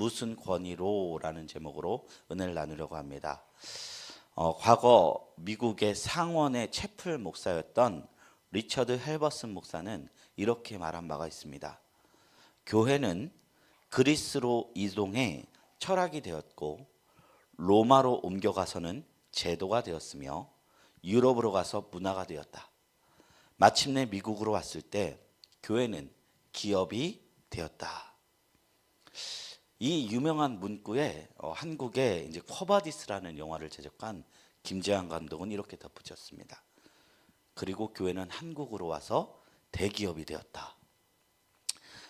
무슨 권위로 라는 제목으로 은혜를 나누려고 합니다. 과거 미국의 상원의 채플 목사였던 리처드 헬버슨 목사는 이렇게 말한 바가 있습니다. 교회는 그리스로 이동해 철학이 되었고 로마로 옮겨가서는 제도가 되었으며 유럽으로 가서 문화가 되었다. 마침내 미국으로 왔을 때 교회는 기업이 되었다. 이 유명한 문구에 한국의 이제 쿼바디스라는 영화를 제작한 김재환 감독은 이렇게 덧붙였습니다. 그리고 교회는 한국으로 와서 대기업이 되었다.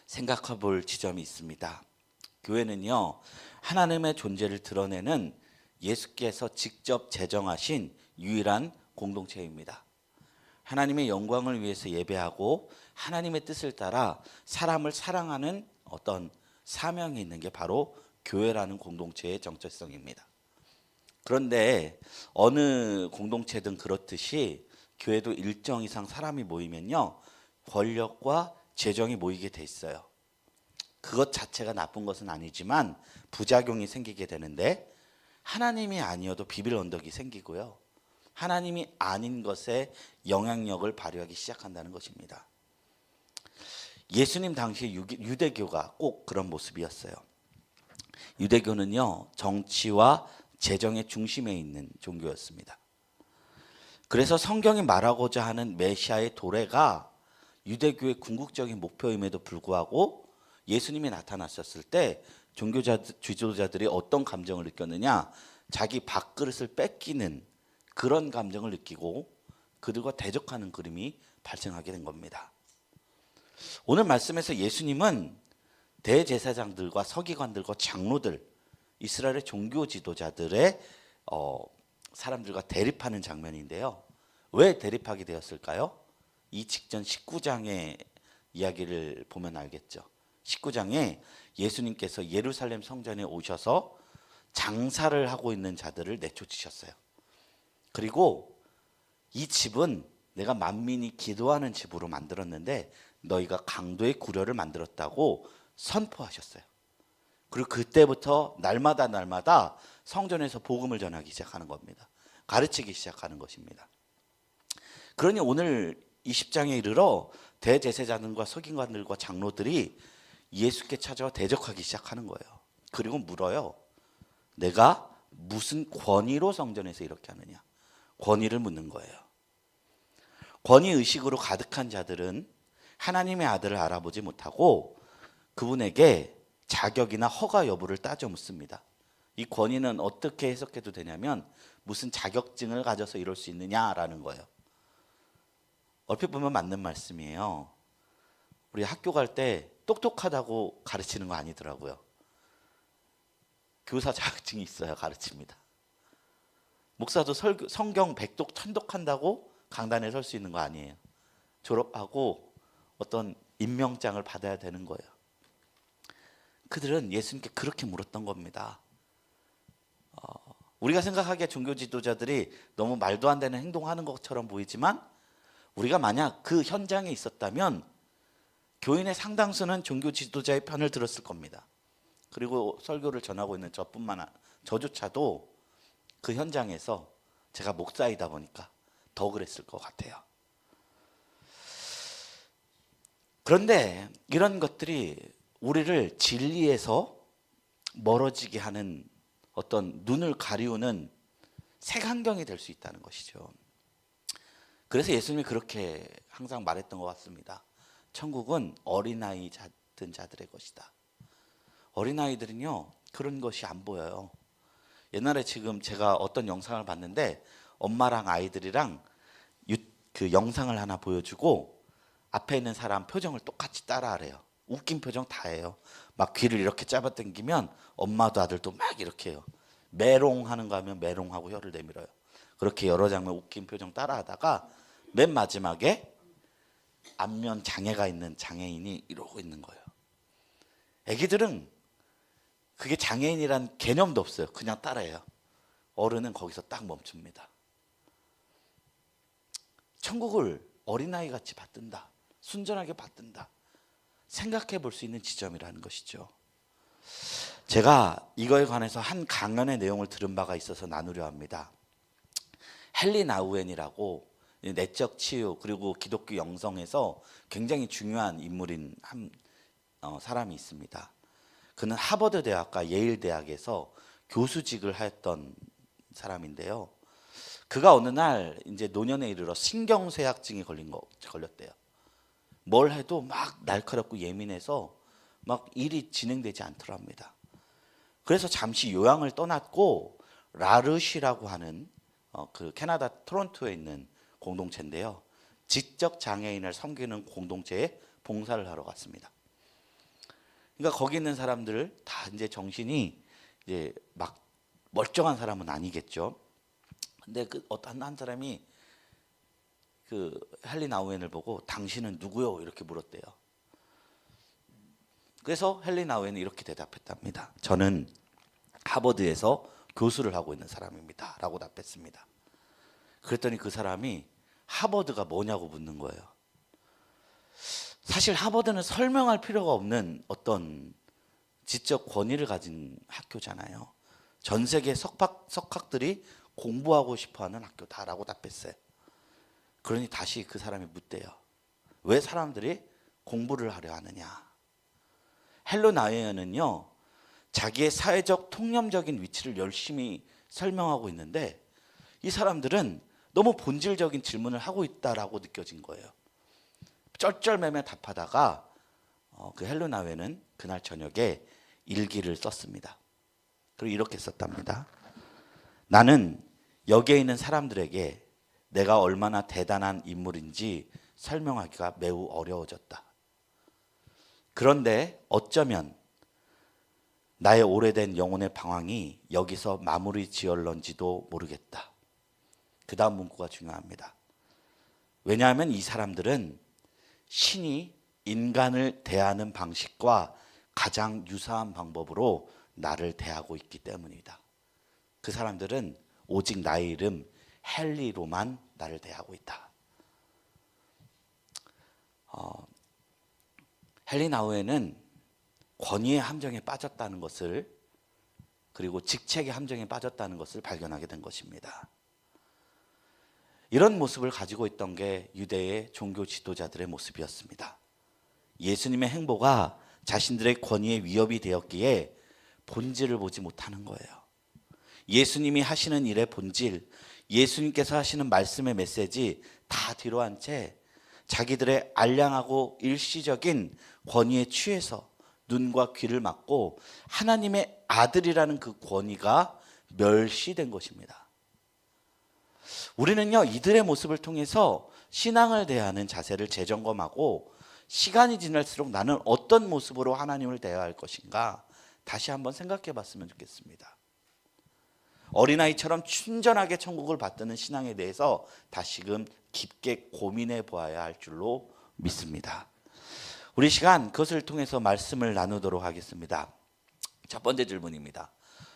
생각해 볼 지점이 있습니다. 교회는요, 하나님의 존재를 드러내는 예수께서 직접 제정하신 유일한 공동체입니다. 하나님의 영광을 위해서 예배하고 하나님의 뜻을 따라 사람을 사랑하는 어떤 사명이 있는 게 바로 교회라는 공동체의 정체성입니다. 그런데 어느 공동체든 그렇듯이 교회도 일정 이상 사람이 모이면요, 권력과 재정이 모이게 돼 있어요. 그것 자체가 나쁜 것은 아니지만 부작용이 생기게 되는데, 하나님이 아니어도 비빌 언덕이 생기고요, 하나님이 아닌 것에 영향력을 발휘하기 시작한다는 것입니다. 예수님 당시에 유대교가 꼭 그런 모습이었어요. 유대교는요, 정치와 재정의 중심에 있는 종교였습니다. 그래서 성경이 말하고자 하는 메시아의 도래가 유대교의 궁극적인 목표임에도 불구하고 예수님이 나타났었을 때 지도자들이 어떤 감정을 느꼈느냐, 자기 밥그릇을 뺏기는 그런 감정을 느끼고 그들과 대적하는 그림이 발생하게 된 겁니다. 오늘 말씀에서 예수님은 대제사장들과 서기관들과 장로들, 이스라엘의 종교 지도자들의 사람들과 대립하는 장면인데요. 왜 대립하게 되었을까요? 이 직전 19장의 이야기를 보면 알겠죠. 19장에 예수님께서 예루살렘 성전에 오셔서 장사를 하고 있는 자들을 내쫓으셨어요. 그리고 이 집은 내가 만민이 기도하는 집으로 만들었는데 너희가 강도의 구려를 만들었다고 선포하셨어요. 그리고 그때부터 날마다 성전에서 복음을 전하기 시작하는 겁니다. 가르치기 시작하는 것입니다. 그러니 오늘 20장에 이르러 대제사장들과 서기관들과 장로들이 예수께 찾아와 대적하기 시작하는 거예요. 그리고 물어요. 내가 무슨 권위로 성전에서 이렇게 하느냐? 권위를 묻는 거예요. 권위의식으로 가득한 자들은 하나님의 아들을 알아보지 못하고 그분에게 자격이나 허가 여부를 따져 묻습니다. 이 권위는 어떻게 해석해도 되냐면 무슨 자격증을 가져서 이럴 수 있느냐라는 거예요. 얼핏 보면 맞는 말씀이에요. 우리 학교 갈 때 똑똑하다고 가르치는 거 아니더라고요. 교사 자격증이 있어야 가르칩니다. 목사도 성경 백독 천독한다고 강단에 설 수 있는 거 아니에요. 졸업하고 어떤 임명장을 받아야 되는 거예요. 그들은 예수님께 그렇게 물었던 겁니다. 우리가 생각하기에 종교 지도자들이 너무 말도 안 되는 행동하는 것처럼 보이지만 우리가 만약 그 현장에 있었다면 교인의 상당수는 종교 지도자의 편을 들었을 겁니다. 그리고 설교를 전하고 있는 저조차도 그 현장에서 제가 목사이다 보니까 더 그랬을 것 같아요. 그런데 이런 것들이 우리를 진리에서 멀어지게 하는 어떤 눈을 가리우는 색안경이 될 수 있다는 것이죠. 그래서 예수님이 그렇게 항상 말했던 것 같습니다. 천국은 어린아이 같은 자들의 것이다. 어린아이들은요, 그런 것이 안 보여요. 옛날에 지금 제가 어떤 영상을 봤는데 엄마랑 아이들이랑 그 영상을 하나 보여주고 앞에 있는 사람 표정을 똑같이 따라하래요. 웃긴 표정 다 해요. 막 귀를 이렇게 잡아당기면 엄마도 아들도 막 이렇게 해요. 메롱하는 거 하면 메롱하고 혀를 내밀어요. 그렇게 여러 장면 웃긴 표정 따라하다가 맨 마지막에 안면 장애가 있는 장애인이 이러고 있는 거예요. 애기들은 그게 장애인이란 개념도 없어요. 그냥 따라해요. 어른은 거기서 딱 멈춥니다. 천국을 어린아이 같이 받든다. 순전하게 받든다. 생각해 볼 수 있는 지점이라는 것이죠. 제가 이거에 관해서 한 강연의 내용을 들은 바가 있어서 나누려 합니다. 헨리 나우엔이라고 내적 치유 그리고 기독교 영성에서 굉장히 중요한 인물인 한 사람이 있습니다. 그는 하버드 대학과 예일 대학에서 교수직을 하였던 사람인데요. 그가 어느 날 이제 노년에 이르러 신경쇠약증이 걸렸대요. 뭘 해도 막 날카롭고 예민해서 막 일이 진행되지 않더랍니다. 그래서 잠시 요양을 떠났고 라르시라고 하는 그 캐나다 토론토에 있는 공동체인데요. 지적 장애인을 섬기는 공동체에 봉사를 하러 갔습니다. 그러니까 거기 있는 사람들 다 이제 정신이 이제 막 멀쩡한 사람은 아니겠죠. 근데 그 어떤 한 사람이 그 헨리 나우엔을 보고 당신은 누구요? 이렇게 물었대요. 그래서 헨리 나우엔은 이렇게 대답했답니다. 저는 하버드에서 교수를 하고 있는 사람입니다. 라고 답했습니다. 그랬더니 그 사람이 하버드가 뭐냐고 묻는 거예요. 사실 하버드는 설명할 필요가 없는 어떤 지적 권위를 가진 학교잖아요. 전 세계 석학들이 공부하고 싶어하는 학교다라고 답했어요. 그러니 다시 그 사람이 묻대요. 왜 사람들이 공부를 하려 하느냐. 헨리 나우엔은요, 자기의 사회적 통념적인 위치를 열심히 설명하고 있는데 이 사람들은 너무 본질적인 질문을 하고 있다라고 느껴진 거예요. 쩔쩔매매 답하다가 그 헨리 나우엔은 그날 저녁에 일기를 썼습니다. 그리고 이렇게 썼답니다. 나는 여기에 있는 사람들에게 내가 얼마나 대단한 인물인지 설명하기가 매우 어려워졌다. 그런데 어쩌면 나의 오래된 영혼의 방황이 여기서 마무리 지을런지도 모르겠다. 그 다음 문구가 중요합니다. 왜냐하면 이 사람들은 신이 인간을 대하는 방식과 가장 유사한 방법으로 나를 대하고 있기 때문이다. 그 사람들은 오직 나의 이름 헨리로만 나를 대하고 있다. 헨리 나우엔은 권위의 함정에 빠졌다는 것을, 그리고 직책의 함정에 빠졌다는 것을 발견하게 된 것입니다. 이런 모습을 가지고 있던 게 유대의 종교 지도자들의 모습이었습니다. 예수님의 행보가 자신들의 권위의 위협이 되었기에 본질을 보지 못하는 거예요. 예수님이 하시는 일의 본질, 예수님께서 하시는 말씀의 메시지 다 뒤로 한 채 자기들의 알량하고 일시적인 권위에 취해서 눈과 귀를 막고 하나님의 아들이라는 그 권위가 멸시된 것입니다. 우리는요, 이들의 모습을 통해서 신앙을 대하는 자세를 재점검하고 시간이 지날수록 나는 어떤 모습으로 하나님을 대해야 할 것인가 다시 한번 생각해 봤으면 좋겠습니다. 어린아이처럼 순전하게 천국을 받드는 신앙에 대해서 다시금 깊게 고민해 보아야 할 줄로 믿습니다. 우리 시간 그것을 통해서 말씀을 나누도록 하겠습니다. 첫 번째 질문입니다.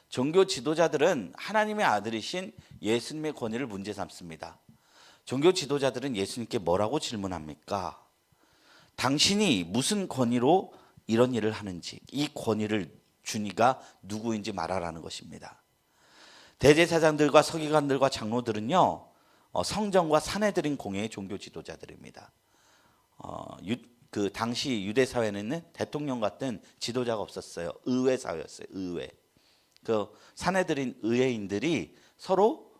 종교 지도자들은 하나님의 아들이신 예수님의 권위를 문제 삼습니다. 종교 지도자들은 예수님께 뭐라고 질문합니까? 당신이 무슨 권위로 이런 일을 하는지, 이 권위를 준 이가 누구인지 말하라는 것입니다. 대제사장들과 서기관들과 장로들은요, 성전과 산에 들인 공회의 종교 지도자들입니다. 그 당시 유대 사회는 대통령 같은 지도자가 없었어요. 의회 사회였어요. 의회. 그 산에 들인 의회인들이 서로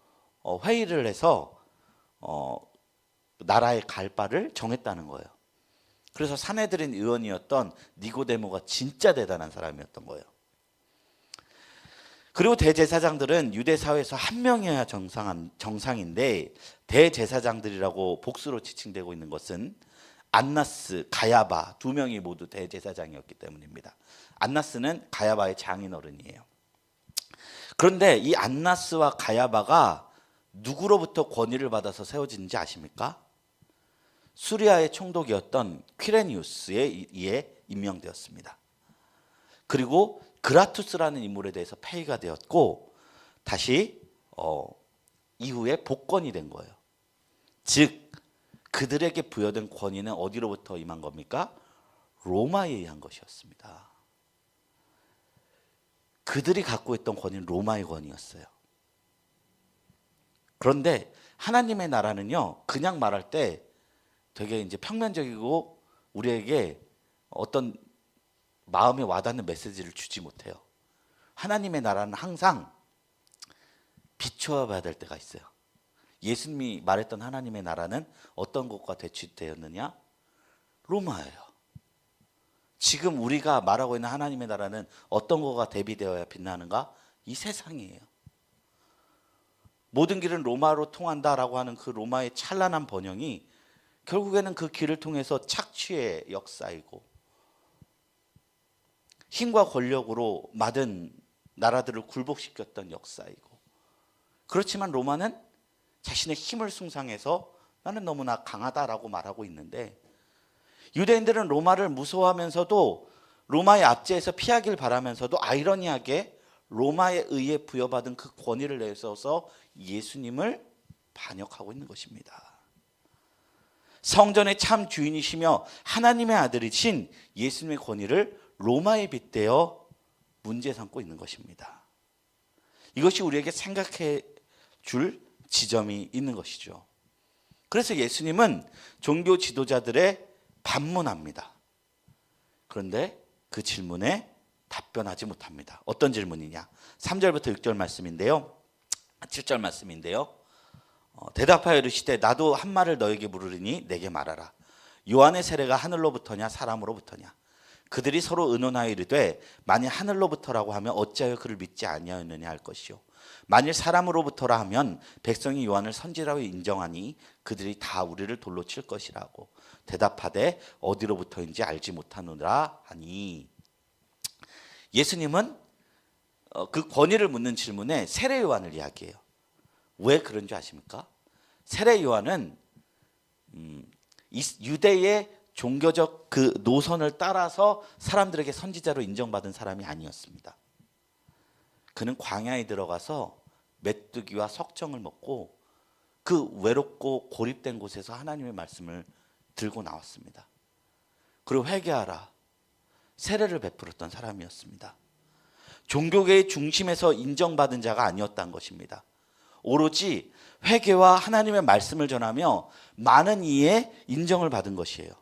회의를 해서 나라의 갈 바를 정했다는 거예요. 그래서 산에 들인 의원이었던 니고데모가 진짜 대단한 사람이었던 거예요. 그리고 대제사장들은 유대 사회에서 한 명이어야 정상인데 대제사장들이라고 복수로 지칭되고 있는 것은 안나스, 가야바 두 명이 모두 대제사장이었기 때문입니다. 안나스는 가야바의 장인어른이에요. 그런데 이 안나스와 가야바가 누구로부터 권위를 받아서 세워진지 아십니까? 수리아의 총독이었던 퀴레니우스에 의해 임명되었습니다. 그리고 그라투스라는 인물에 대해서 폐위가 되었고 다시 이후에 복권이 된 거예요. 즉 그들에게 부여된 권위는 어디로부터 임한 겁니까? 로마에 의한 것이었습니다. 그들이 갖고 있던 권위는 로마의 권위였어요. 그런데 하나님의 나라는요, 그냥 말할 때 되게 이제 평면적이고 우리에게 어떤 마음에 와닿는 메시지를 주지 못해요. 하나님의 나라는 항상 비추어 봐야 될 때가 있어요. 예수님이 말했던 하나님의 나라는 어떤 것과 대치되었느냐? 로마예요. 지금 우리가 말하고 있는 하나님의 나라는 어떤 것과 대비되어야 빛나는가? 이 세상이에요. 모든 길은 로마로 통한다라고 하는 그 로마의 찬란한 번영이 결국에는 그 길을 통해서 착취의 역사이고 힘과 권력으로 많은 나라들을 굴복시켰던 역사이고, 그렇지만 로마는 자신의 힘을 숭상해서 나는 너무나 강하다라고 말하고 있는데, 유대인들은 로마를 무서워하면서도 로마의 압제에서 피하길 바라면서도 아이러니하게 로마에 의해 부여받은 그 권위를 내세워서 예수님을 반역하고 있는 것입니다. 성전의 참 주인이시며 하나님의 아들이신 예수님의 권위를 로마에 빗대어 문제 삼고 있는 것입니다. 이것이 우리에게 생각해 줄 지점이 있는 것이죠. 그래서 예수님은 종교 지도자들의 반문합니다. 그런데 그 질문에 답변하지 못합니다. 어떤 질문이냐? 3절부터 6절 말씀인데요. 7절 말씀인데요. 대답하여 이르시되 나도 한 말을 너에게 물으리니 내게 말하라. 요한의 세례가 하늘로부터냐 사람으로부터냐? 그들이 서로 의논하여 이르되 만일 하늘로부터라고 하면 어찌하여 그를 믿지 아니하였느냐 할 것이요, 만일 사람으로부터라 하면 백성이 요한을 선지자로 인정하니 그들이 다 우리를 돌로 칠 것이라고 대답하되 어디로부터인지 알지 못하노라 하니. 예수님은 그 권위를 묻는 질문에 세례 요한을 이야기해요. 왜 그런 줄 아십니까? 세례 요한은 유대의 종교적 그 노선을 따라서 사람들에게 선지자로 인정받은 사람이 아니었습니다. 그는 광야에 들어가서 메뚜기와 석정을 먹고 그 외롭고 고립된 곳에서 하나님의 말씀을 들고 나왔습니다. 그리고 회개하라, 세례를 베풀었던 사람이었습니다. 종교계의 중심에서 인정받은 자가 아니었다는 것입니다. 오로지 회개와 하나님의 말씀을 전하며 많은 이의 인정을 받은 것이에요.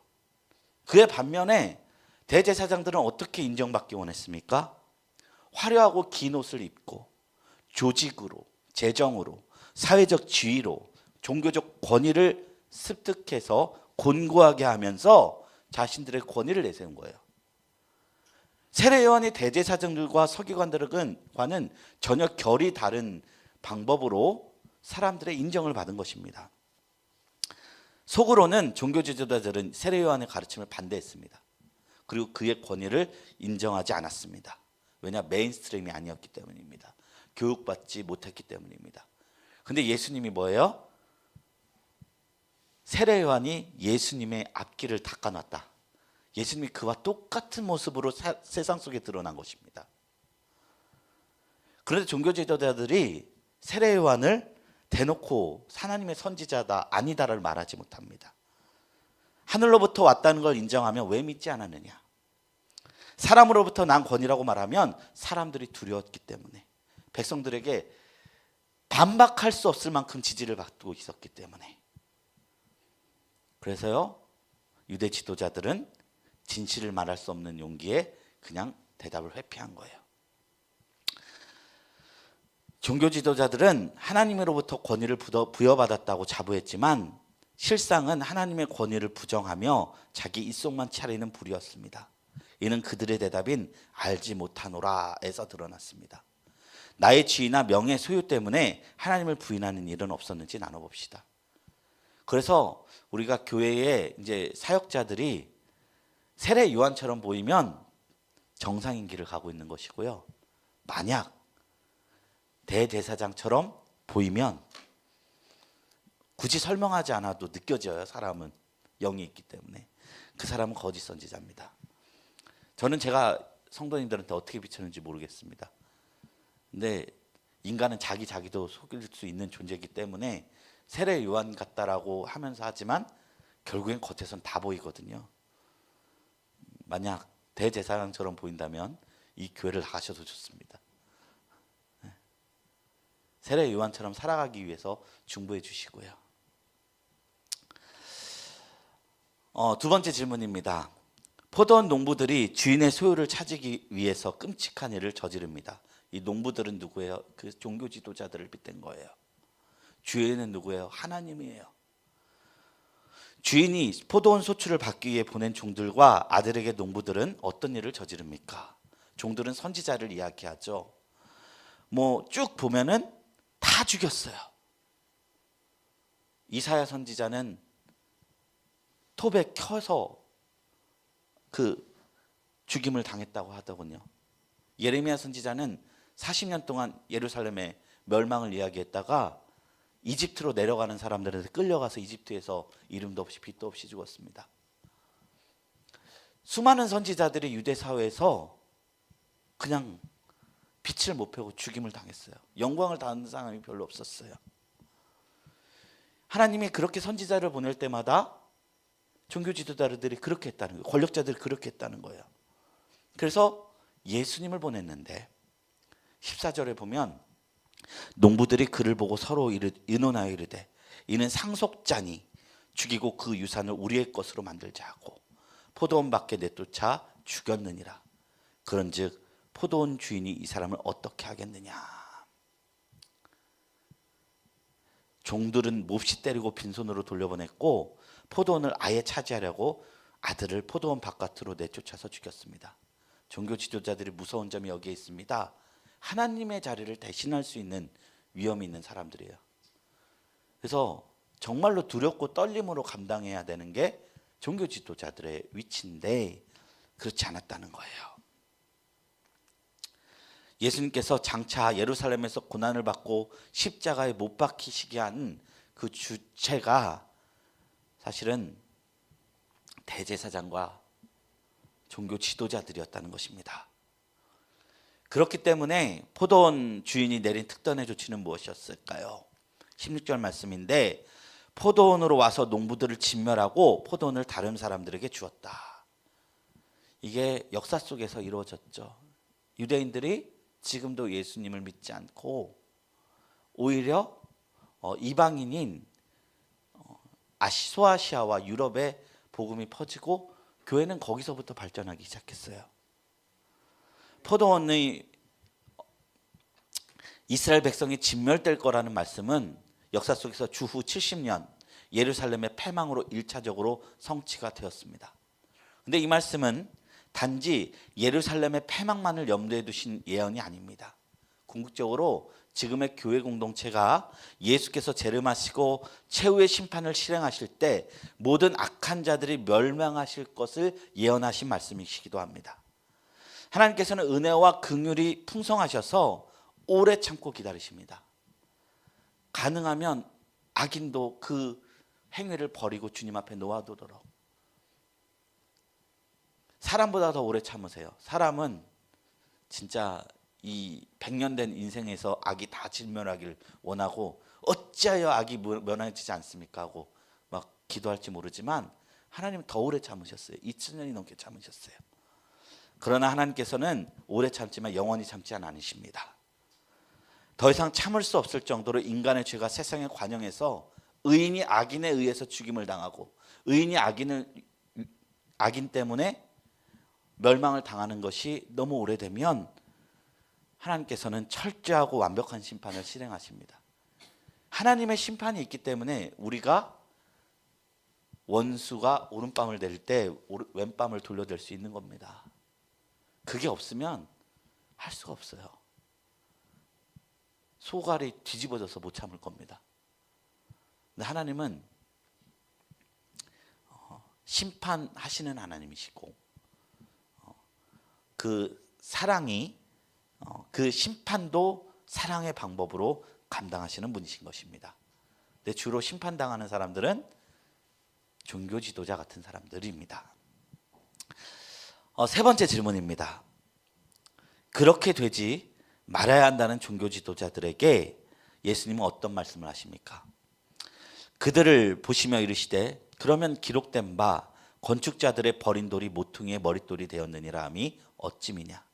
그의 반면에 대제사장들은 어떻게 인정받기 원했습니까? 화려하고 긴 옷을 입고 조직으로, 재정으로, 사회적 지위로 종교적 권위를 습득해서 곤고하게 하면서 자신들의 권위를 내세운 거예요. 세례 요한이 대제사장들과 서기관들과는 전혀 결이 다른 방법으로 사람들의 인정을 받은 것입니다. 속으로는 종교 지도자들은 세례 요한의 가르침을 반대했습니다. 그리고 그의 권위를 인정하지 않았습니다. 왜냐? 메인스트림이 아니었기 때문입니다. 교육받지 못했기 때문입니다. 근데 예수님이 뭐예요? 세례 요한이 예수님의 앞길을 닦아놨다. 예수님이 그와 똑같은 모습으로 세상 속에 드러난 것입니다. 그런데 종교 지도자들이 세례 요한을 대놓고 하나님의 선지자다, 아니다를 말하지 못합니다. 하늘로부터 왔다는 걸 인정하면 왜 믿지 않았느냐? 사람으로부터 난 권위라고 말하면 사람들이 두려웠기 때문에, 백성들에게 반박할 수 없을 만큼 지지를 받고 있었기 때문에. 그래서요, 유대 지도자들은 진실을 말할 수 없는 용기에 그냥 대답을 회피한 거예요. 종교 지도자들은 하나님으로부터 권위를 부여받았다고 자부했지만 실상은 하나님의 권위를 부정하며 자기 입속만 차리는 불이었습니다. 이는 그들의 대답인 알지 못하노라에서 드러났습니다. 나의 지위나 명예 소유 때문에 하나님을 부인하는 일은 없었는지 나눠봅시다. 그래서 우리가 교회에 이제 사역자들이 세례 요한처럼 보이면 정상인 길을 가고 있는 것이고요, 만약 대제사장처럼 보이면 굳이 설명하지 않아도 느껴져요. 사람은 영이 있기 때문에. 그 사람은 거짓 선지자입니다. 저는 제가 성도님들한테 어떻게 비쳤는지 모르겠습니다. 근데 인간은 자기도 속일 수 있는 존재이기 때문에 세례 요한 같다라고 하면서 하지만 결국엔 겉에선 다 보이거든요. 만약 대제사장처럼 보인다면 이 교회를 나가셔도 좋습니다. 세례 요한처럼 살아가기 위해서 중보해 주시고요. 두 번째 질문입니다. 포도원 농부들이 주인의 소유를 찾기 위해서 끔찍한 일을 저지릅니다. 이 농부들은 누구예요? 그 종교 지도자들을 빗댄 거예요. 주인은 누구예요? 하나님이에요. 주인이 포도원 소출을 받기 위해 보낸 종들과 아들에게 농부들은 어떤 일을 저지릅니까? 종들은 선지자를 이야기하죠. 쭉 보면은 다 죽였어요. 이사야 선지자는 톱에 켜서 그 죽임을 당했다고 하더군요. 예레미야 선지자는 40년 동안 예루살렘의 멸망을 이야기했다가 이집트로 내려가는 사람들한테 끌려가서 이집트에서 이름도 없이 빛도 없이 죽었습니다. 수많은 선지자들이 유대 사회에서 그냥 빛을 못 펴고 죽임을 당했어요. 영광을 당하는 사람이 별로 없었어요. 하나님이 그렇게 선지자를 보낼 때마다 종교 지도자들이 그렇게 했다는 거예요. 권력자들이 그렇게 했다는 거예요. 그래서 예수님을 보냈는데 14절에 보면 농부들이 그를 보고 서로 의논하여 이르되 이는 상속자니 죽이고 그 유산을 우리의 것으로 만들자 하고 포도원 밖에 내쫓아 죽였느니라. 그런즉 포도원 주인이 이 사람을 어떻게 하겠느냐. 종들은 몹시 때리고 빈손으로 돌려보냈고 포도원을 아예 차지하려고 아들을 포도원 바깥으로 내쫓아서 죽였습니다. 종교 지도자들이 무서운 점이 여기에 있습니다. 하나님의 자리를 대신할 수 있는 위험이 있는 사람들이에요. 그래서 정말로 두렵고 떨림으로 감당해야 되는 게 종교 지도자들의 위치인데 그렇지 않았다는 거예요. 예수님께서 장차 예루살렘에서 고난을 받고 십자가에 못 박히시게 한 그 주체가 사실은 대제사장과 종교 지도자들이었다는 것입니다. 그렇기 때문에 포도원 주인이 내린 특단의 조치는 무엇이었을까요? 16절 말씀인데 포도원으로 와서 농부들을 진멸하고 포도원을 다른 사람들에게 주었다. 이게 역사 속에서 이루어졌죠. 유대인들이 지금도 예수님을 믿지 않고 오히려 이방인인 소아시아와 유럽에 복음이 퍼지고 교회는 거기서부터 발전하기 시작했어요. 포도원의 이스라엘 백성이 진멸될 거라는 말씀은 역사 속에서 주후 70년 예루살렘의 패망으로 1차적으로 성취가 되었습니다. 그런데 이 말씀은 단지 예루살렘의 패망만을 염두에 두신 예언이 아닙니다. 궁극적으로 지금의 교회 공동체가 예수께서 재림하시고 최후의 심판을 실행하실 때 모든 악한 자들이 멸망하실 것을 예언하신 말씀이시기도 합니다. 하나님께서는 은혜와 긍휼이 풍성하셔서 오래 참고 기다리십니다. 가능하면 악인도 그 행위를 버리고 주님 앞에 놓아두도록. 사람보다 더 오래 참으세요. 사람은 진짜 이 100년 된 인생에서 악이 다 진멸하기를 원하고 어찌하여 악이 면하지 않습니까 하고 막 기도할지 모르지만 하나님은 더 오래 참으셨어요. 2000년이 넘게 참으셨어요. 그러나 하나님께서는 오래 참지만 영원히 참지 않으십니다. 더 이상 참을 수 없을 정도로 인간의 죄가 세상에 관영해서 의인이 악인에 의해서 죽임을 당하고 의인이 악인 때문에 멸망을 당하는 것이 너무 오래되면 하나님께서는 철저하고 완벽한 심판을 실행하십니다. 하나님의 심판이 있기 때문에 우리가 원수가 오른밤을 댈 때 왼밤을 돌려댈 수 있는 겁니다. 그게 없으면 할 수가 없어요. 소갈이 뒤집어져서 못 참을 겁니다. 근데 하나님은 심판하시는 하나님이시고 그 사랑이 그 심판도 사랑의 방법으로 감당하시는 분이신 것입니다. 근데 주로 심판당하는 사람들은 종교 지도자 같은 사람들입니다. 세 번째 질문입니다. 그렇게 되지 말아야 한다는 종교 지도자들에게 예수님은 어떤 말씀을 하십니까? 그들을 보시며 이르시되 그러면 기록된 바 건축자들의 버린 돌이 모퉁이의 머릿돌이 되었느니라 함이 어찌미냐.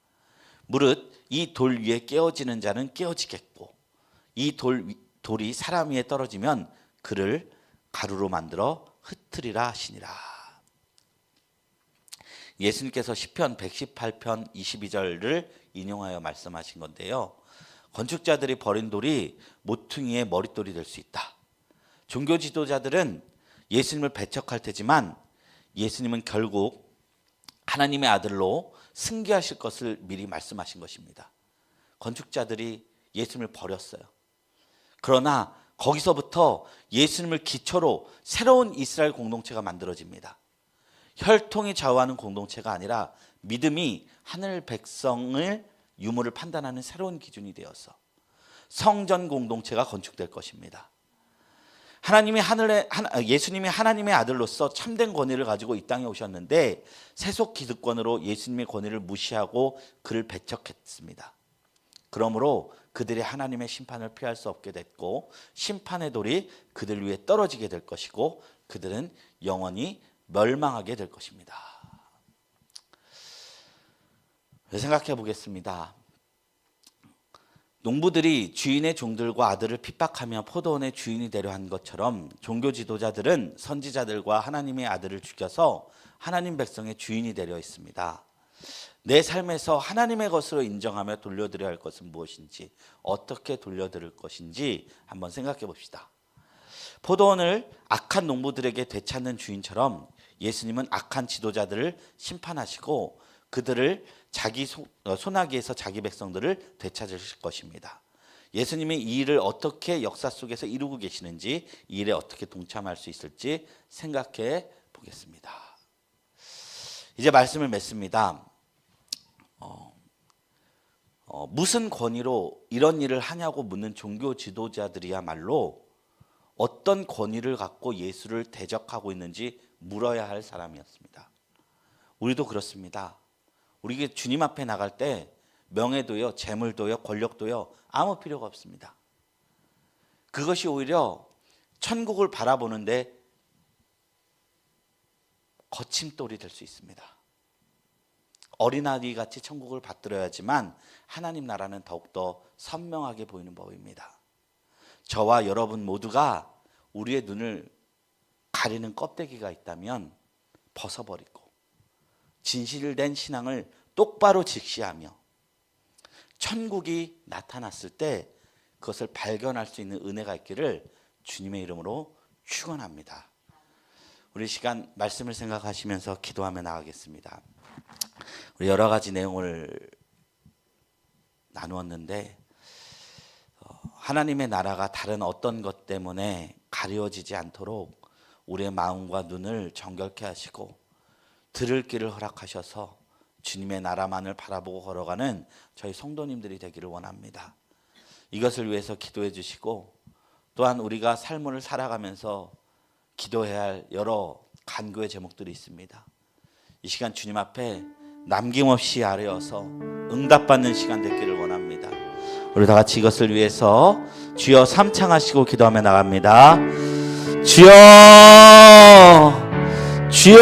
무릇 이 돌 위에 깨어지는 자는 깨어지겠고 이 돌이 사람 위에 떨어지면 그를 가루로 만들어 흩트리라 하시니라. 예수님께서 시편 118편 22절을 인용하여 말씀하신 건데요. 건축자들이 버린 돌이 모퉁이의 머릿돌이 될 수 있다. 종교 지도자들은 예수님을 배척할 테지만 예수님은 결국 하나님의 아들로 승계하실 것을 미리 말씀하신 것입니다. 건축자들이 예수님을 버렸어요. 그러나 거기서부터 예수님을 기초로 새로운 이스라엘 공동체가 만들어집니다. 혈통이 좌우하는 공동체가 아니라 믿음이 하늘 백성을 유무를 판단하는 새로운 기준이 되어서 성전 공동체가 건축될 것입니다. 예수님이 하나님의 아들로서 참된 권위를 가지고 이 땅에 오셨는데 세속 기득권으로 예수님의 권위를 무시하고 그를 배척했습니다. 그러므로 그들이 하나님의 심판을 피할 수 없게 됐고 심판의 돌이 그들 위에 떨어지게 될 것이고 그들은 영원히 멸망하게 될 것입니다. 생각해 보겠습니다. 농부들이 주인의 종들과 아들을 핍박하며 포도원의 주인이 되려 한 것처럼 종교 지도자들은 선지자들과 하나님의 아들을 죽여서 하나님 백성의 주인이 되려 했습니다. 내 삶에서 하나님의 것으로 인정하며 돌려드려야 할 것은 무엇인지, 어떻게 돌려드릴 것인지 한번 생각해 봅시다. 포도원을 악한 농부들에게 되찾는 주인처럼 예수님은 악한 지도자들을 심판하시고 그들을 자기 손아귀에서 자기 백성들을 되찾으실 것입니다. 예수님이 이 일을 어떻게 역사 속에서 이루고 계시는지, 이 일에 어떻게 동참할 수 있을지 생각해 보겠습니다. 이제 말씀을 맺습니다. 무슨 권위로 이런 일을 하냐고 묻는 종교 지도자들이야말로 어떤 권위를 갖고 예수를 대적하고 있는지 물어야 할 사람이었습니다. 우리도 그렇습니다. 우리 주님 앞에 나갈 때 명예도요, 재물도요, 권력도요 아무 필요가 없습니다. 그것이 오히려 천국을 바라보는데 거침돌이 될 수 있습니다. 어린아이 같이 천국을 받들어야지만 하나님 나라는 더욱더 선명하게 보이는 법입니다. 저와 여러분 모두가 우리의 눈을 가리는 껍데기가 있다면 벗어버리고 진실된 신앙을 똑바로 직시하며 천국이 나타났을 때 그것을 발견할 수 있는 은혜가 있기를 주님의 이름으로 축원합니다. 우리 시간 말씀을 생각하시면서 기도하며 나가겠습니다. 우리 여러 가지 내용을 나누었는데 하나님의 나라가 다른 어떤 것 때문에 가려지지 않도록 우리의 마음과 눈을 정결케 하시고 들을 길을 허락하셔서 주님의 나라만을 바라보고 걸어가는 저희 성도님들이 되기를 원합니다. 이것을 위해서 기도해 주시고 또한 우리가 삶을 살아가면서 기도해야 할 여러 간구의 제목들이 있습니다. 이 시간 주님 앞에 남김없이 아뢰어서 응답받는 시간 되기를 원합니다. 우리 다 같이 이것을 위해서 주여 삼창하시고 기도하며 나갑니다. 주여, 주여.